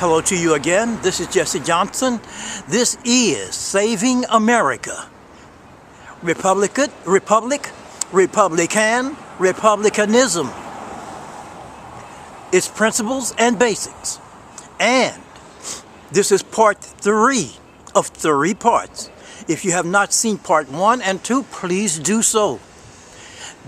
Hello to you again. This is Jesse Johnson. This is Saving America. Republic-Republicanism. Its principles and basics. And this is part 3 of 3 parts. If you have not seen part 1 and 2, please do so.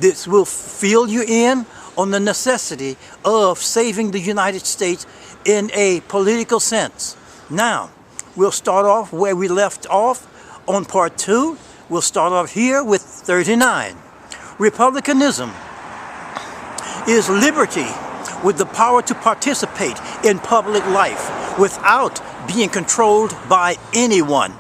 This will fill you in on the necessity of saving the United States in a political sense. Now, we'll start off where we left off on part 2. We'll start off here with 39. Republicanism is liberty with the power to participate in public life without being controlled by anyone.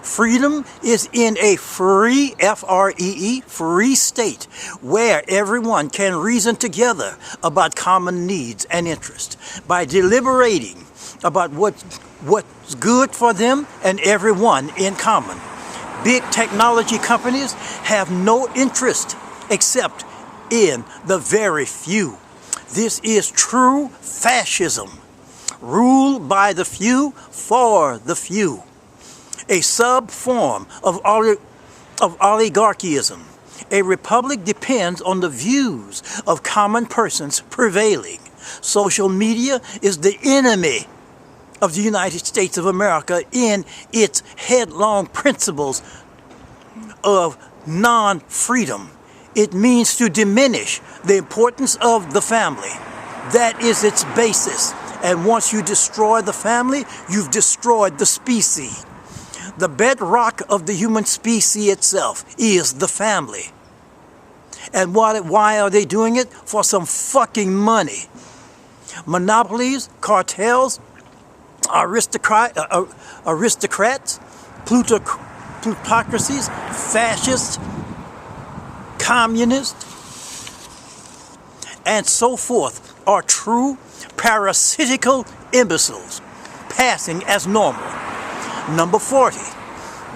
Freedom is in a free, F-R-E-E, free state where everyone can reason together about common needs and interests by deliberating about what's good for them and everyone in common. Big technology companies have no interest except in the very few. This is true fascism. Rule by the few for the few. A sub-form of oligarchyism. A republic depends on the views of common persons prevailing. Social media is the enemy of the United States of America in its headlong principles of non-freedom. It means to diminish the importance of the family. That is its basis. And once you destroy the family, you've destroyed the species. The bedrock of the human species itself is the family. And why are they doing it? For some fucking money. Monopolies, cartels, aristocrats, plutocracies, fascists, communists, and so forth are true parasitical imbeciles, passing as normal. Number 40,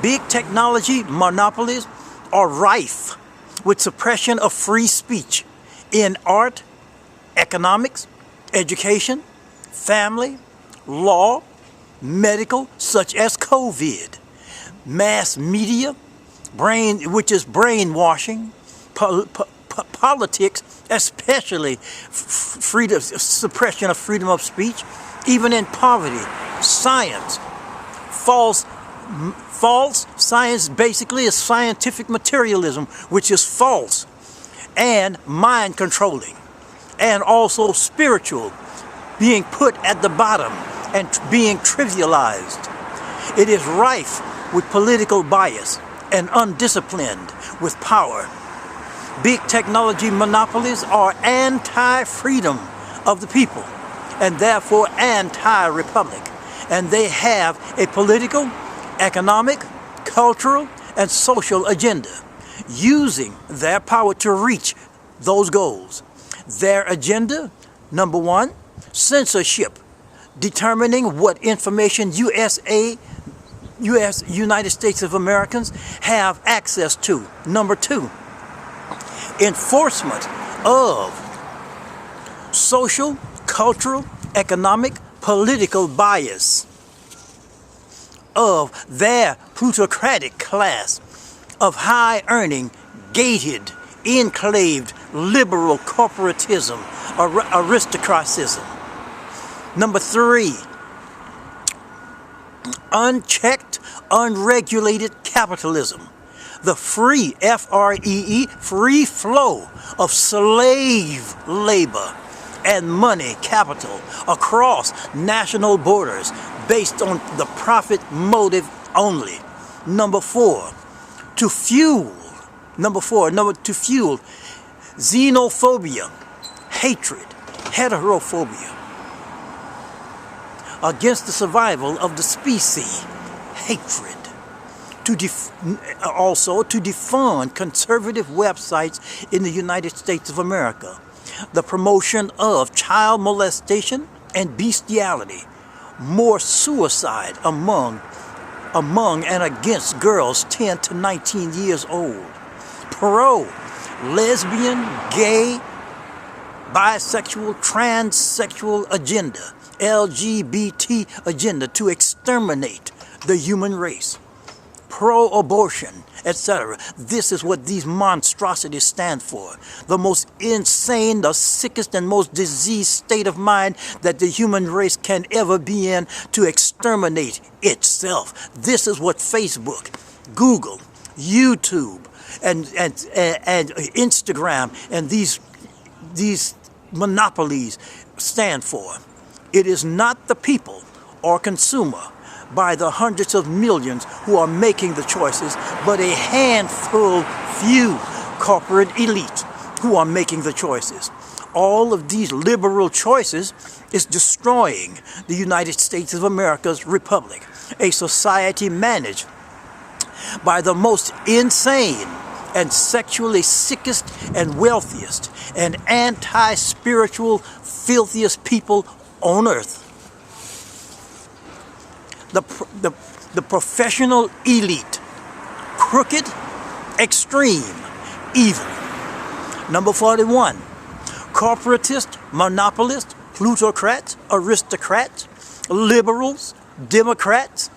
big technology monopolies are rife with suppression of free speech in art, economics, education, family, law, medical, such as COVID, mass media, which is brainwashing, politics, especially suppression of freedom of speech, even in poverty, science. False science basically is scientific materialism, which is false, and mind controlling, and also spiritual, being put at the bottom and being trivialized. It is rife with political bias and undisciplined with power. Big technology monopolies are anti-freedom of the people and therefore anti-republic. And they have a political, economic, cultural, and social agenda, using their power to reach those goals. Their agenda, number 1, censorship, determining what information United States of Americans have access to. Number 2, enforcement of social, cultural, economic, political bias of their plutocratic class of high-earning, gated, enclaved, liberal corporatism, aristocratism. Number 3, unchecked, unregulated capitalism. The free, F-R-E-E, free flow of slave labor and money capital across national borders based on the profit motive only. Number 4, to fuel xenophobia, hatred, heterophobia, against the survival of the species, hatred. Also to defund conservative websites in the United States of America. The promotion of child molestation and bestiality, more suicide among and against girls 10 to 19 years old. Pro, lesbian, gay, bisexual, transsexual agenda, LGBT agenda to exterminate the human race, pro-abortion, etc. This is what these monstrosities stand for. The most insane, the sickest and most diseased state of mind that the human race can ever be in, to exterminate itself. This is what Facebook, Google, YouTube, and Instagram, and these monopolies stand for. It is not the people or consumer by the hundreds of millions who are making the choices, but a handful, few corporate elite who are making the choices. All of these liberal choices is destroying the United States of America's republic, a society managed by the most insane and sexually sickest and wealthiest and anti-spiritual, filthiest people on earth. The professional elite, crooked, extreme, evil. Number 41, corporatist, monopolist, plutocrats, aristocrats, liberals, Democrats,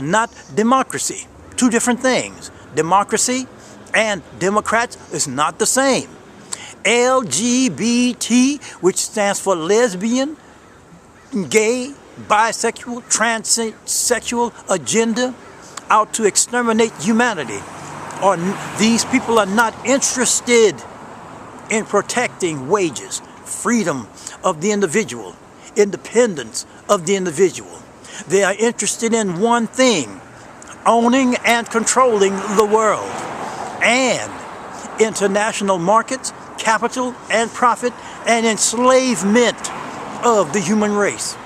not democracy. Two different things. Democracy and Democrats is not the same. LGBT, which stands for lesbian, gay, bisexual, transsexual agenda, out to exterminate humanity. Or these people are not interested in protecting wages, freedom of the individual, independence of the individual. They are interested in one thing: owning and controlling the world, and international markets, capital and profit, and enslavement of the human race,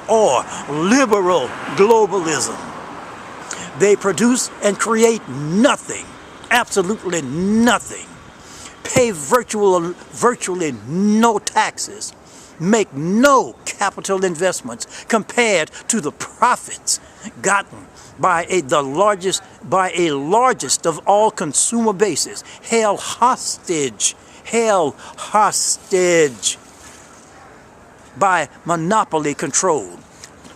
or liberal globalism. They produce and create nothing, absolutely nothing, pay virtually no taxes, make no capital investments compared to the profits gotten by the largest of all consumer bases, held hostage by monopoly control,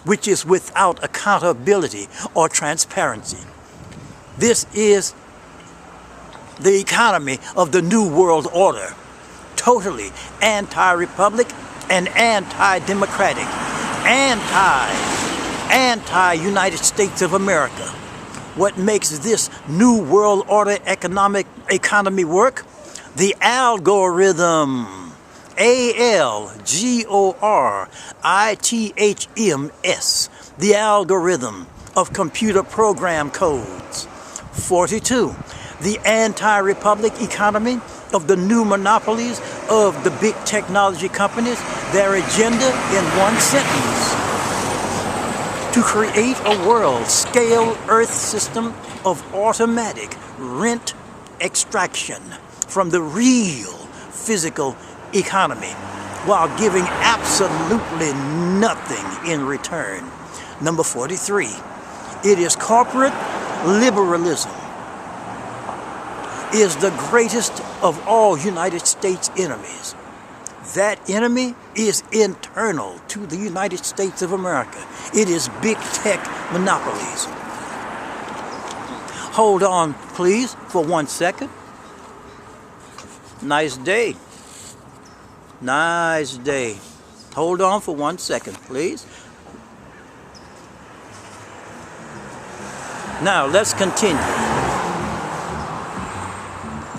which is without accountability or transparency. This is the economy of the New World Order, totally anti-republic and anti-democratic, anti-United States of America. What makes this New World Order economy work? The algorithm. ALGORITHMS, the algorithm of computer program codes. 42, the anti-republic economy of the new monopolies of the big technology companies, their agenda in one sentence: to create a world-scale Earth system of automatic rent extraction from the real physical economy, while giving absolutely nothing in return. Number 43, it is corporate liberalism is the greatest of all United States enemies. That enemy is internal to the United States of America. It is big tech monopolies. Hold on, please, for 1 second. Nice day. Nice day. Hold on for 1 second, please. Now, let's continue.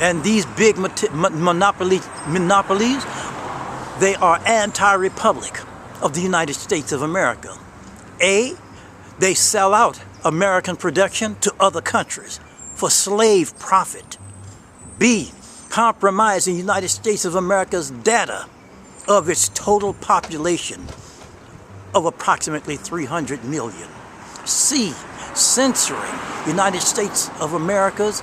And these big monopolies, they are anti-republic of the United States of America. A, they sell out American production to other countries for slave profit. B, compromising the United States of America's data of its total population of approximately 300 million. C, censoring United States of Americans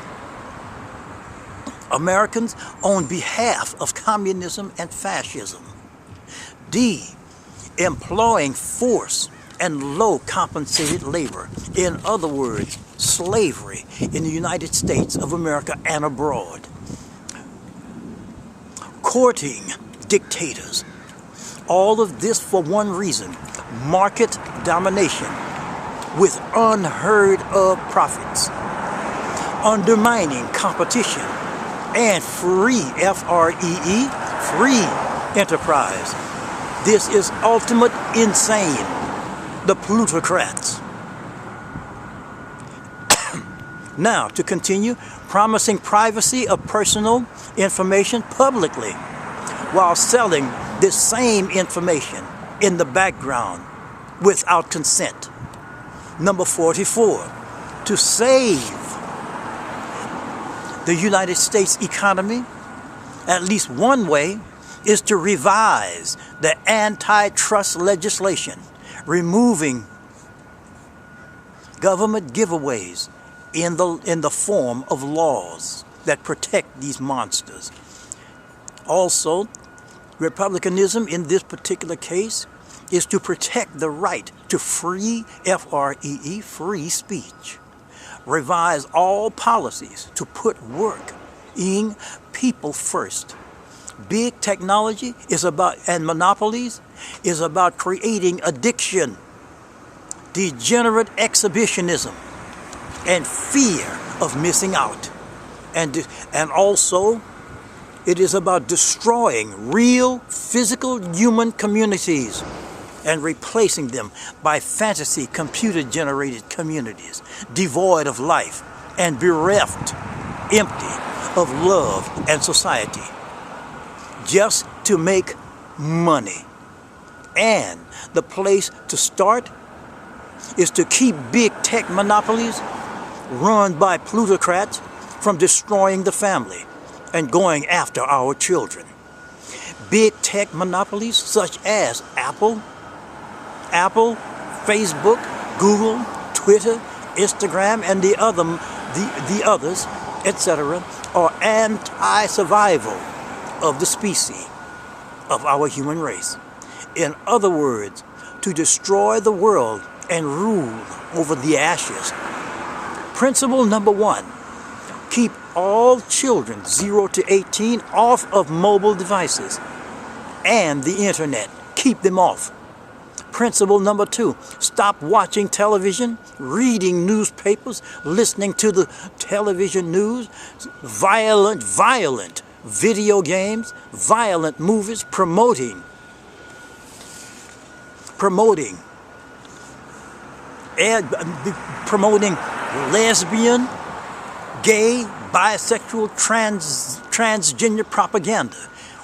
on behalf of communism and fascism. D, employing force and low compensated labor. In other words, slavery in the United States of America and abroad. courting dictators. All of this for one reason: market domination with unheard of profits, undermining competition, and free, F-R-E-E, free enterprise. This is ultimate insane. The plutocrats. Now, to continue, promising privacy of personal information publicly while selling this same information in the background without consent. Number 44, to save the United States economy, at least one way is to revise the antitrust legislation, removing government giveaways in the form of laws that protect these monsters. Also, Republicanism in this particular case is to protect the right to free, F-R-E-E, free speech. Revise all policies to put working people first. Big technology is about, and monopolies is about creating addiction, degenerate exhibitionism, and fear of missing out. And also, it is about destroying real physical human communities and replacing them by fantasy computer-generated communities, devoid of life and bereft, empty of love and society, just to make money. And the place to start is to keep big tech monopolies run by plutocrats from destroying the family and going after our children. Big tech monopolies such as Apple, Facebook, Google, Twitter, Instagram, and the others, etc., are anti-survival of the species of our human race. In other words, to destroy the world and rule over the ashes. Principle number 1, keep all children 0 to 18 off of mobile devices and the internet. Keep them off. Principle number 2, stop watching television, reading newspapers, listening to the television news, violent video games, violent movies, promoting lesbian, gay, bisexual, transgender propaganda,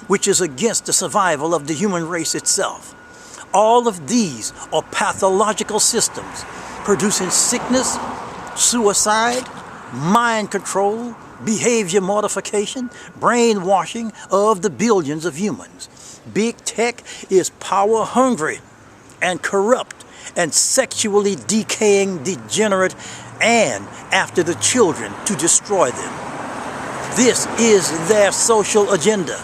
which is against the survival of the human race itself. All of these are pathological systems producing sickness, suicide, mind control, behavior modification, brainwashing of the billions of humans. Big tech is power hungry and corrupt and sexually decaying, degenerate, and after the children to destroy them. This is their social agenda.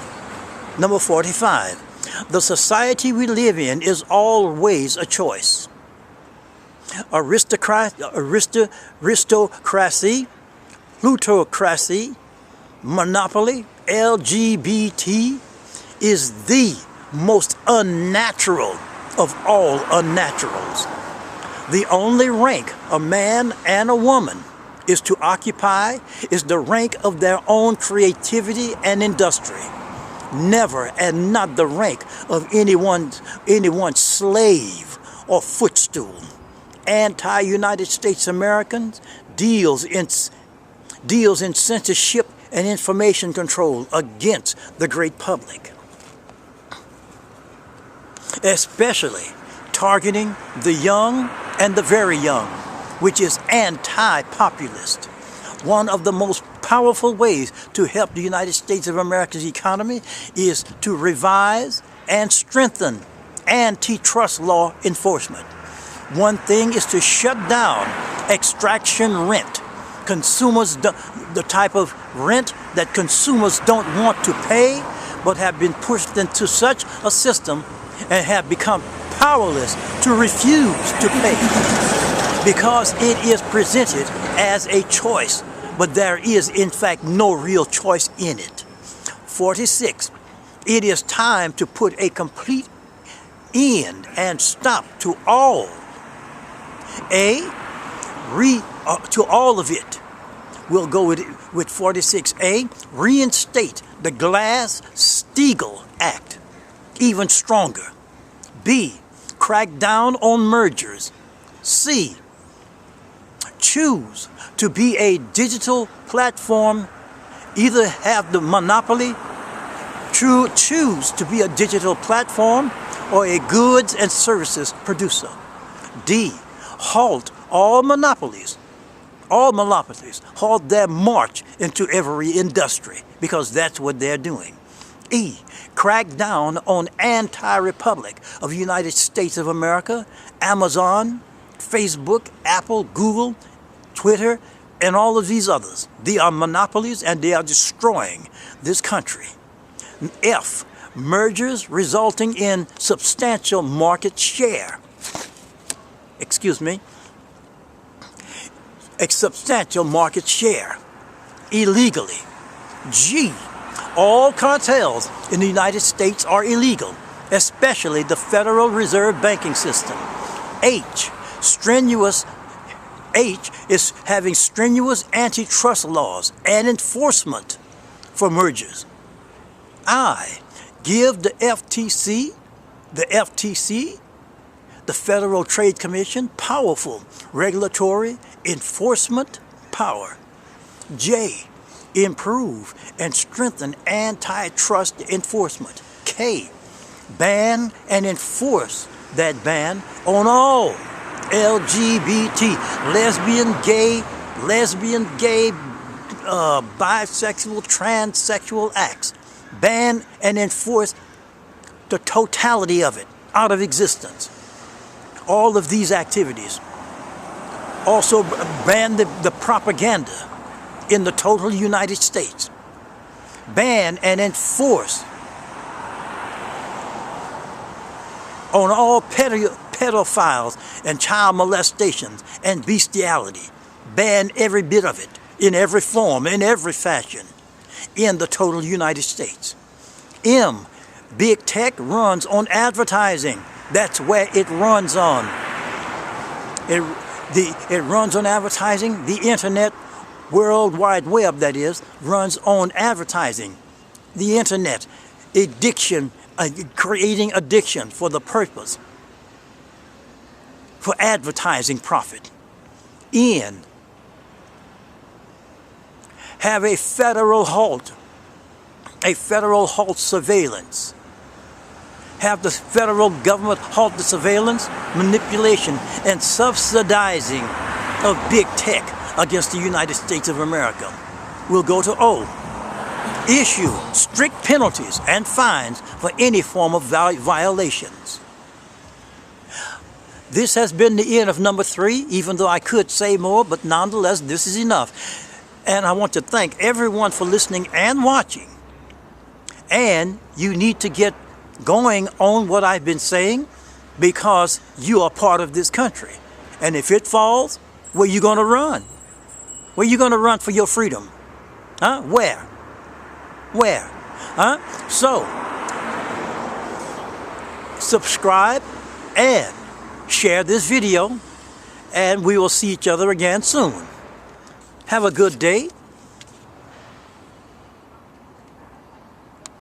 Number 45. The society we live in is always a choice. Aristocracy, plutocracy, monopoly, LGBT is the most unnatural of all unnaturals. The only rank a man and a woman is to occupy is the rank of their own creativity and industry. Never and not the rank of anyone's slave or footstool. Anti-United States Americans deals in censorship and information control against the great public, especially targeting the young and the very young, which is anti-populist. One of the most powerful ways to help the United States of America's economy is to revise and strengthen antitrust law enforcement. One thing is to shut down extraction rent. The type of rent that consumers don't want to pay, but have been pushed into such a system and have become powerless to refuse to pay because it is presented as a choice, but there is in fact no real choice in it. 46. It is time to put a complete end and stop to all. To all of it. We'll go with 46A. Reinstate the Glass-Steagall Act, even stronger. B. Crack down on mergers. C. Choose to be a digital platform. Either have the monopoly, choose to be a digital platform, or a goods and services producer. D. Halt all monopolies. Halt their march into every industry, because that's what they're doing. E. Crack down on anti-Republic of the United States of America, Amazon, Facebook, Apple, Google, Twitter, and all of these others. They are monopolies and they are destroying this country. F. Mergers resulting in substantial market share. A substantial market share illegally. G. All cartels in the United States are illegal, especially the Federal Reserve banking system. H is having strenuous antitrust laws and enforcement for mergers. I. Give the FTC, the Federal Trade Commission, powerful regulatory enforcement power. J. Improve and strengthen antitrust enforcement. K. Ban and enforce that ban on all LGBT, lesbian, gay, bisexual, transsexual acts. Ban and enforce the totality of it out of existence. All of these activities. Also ban the propaganda in the total United States. Ban and enforce on all pedophiles and child molestations and bestiality. Ban every bit of it, in every form, in every fashion, in the total United States. M. Big tech runs on advertising. That's where it runs on. It runs on advertising. The internet, World Wide Web, that is, runs on advertising. The internet, addiction, creating addiction for the purpose, for advertising profit. N. Have a federal halt surveillance. Have the federal government halt the surveillance, manipulation, and subsidizing of big tech against the United States of America. We'll go to O. Issue strict penalties and fines for any form of violations. This has been the end of number 3, even though I could say more, but nonetheless, this is enough. And I want to thank everyone for listening and watching. And you need to get going on what I've been saying, because you are part of this country. And if it falls, where you going to run? Where you going to run for your freedom? Huh? Where? Huh? So, subscribe and share this video, and we will see each other again soon. Have a good day.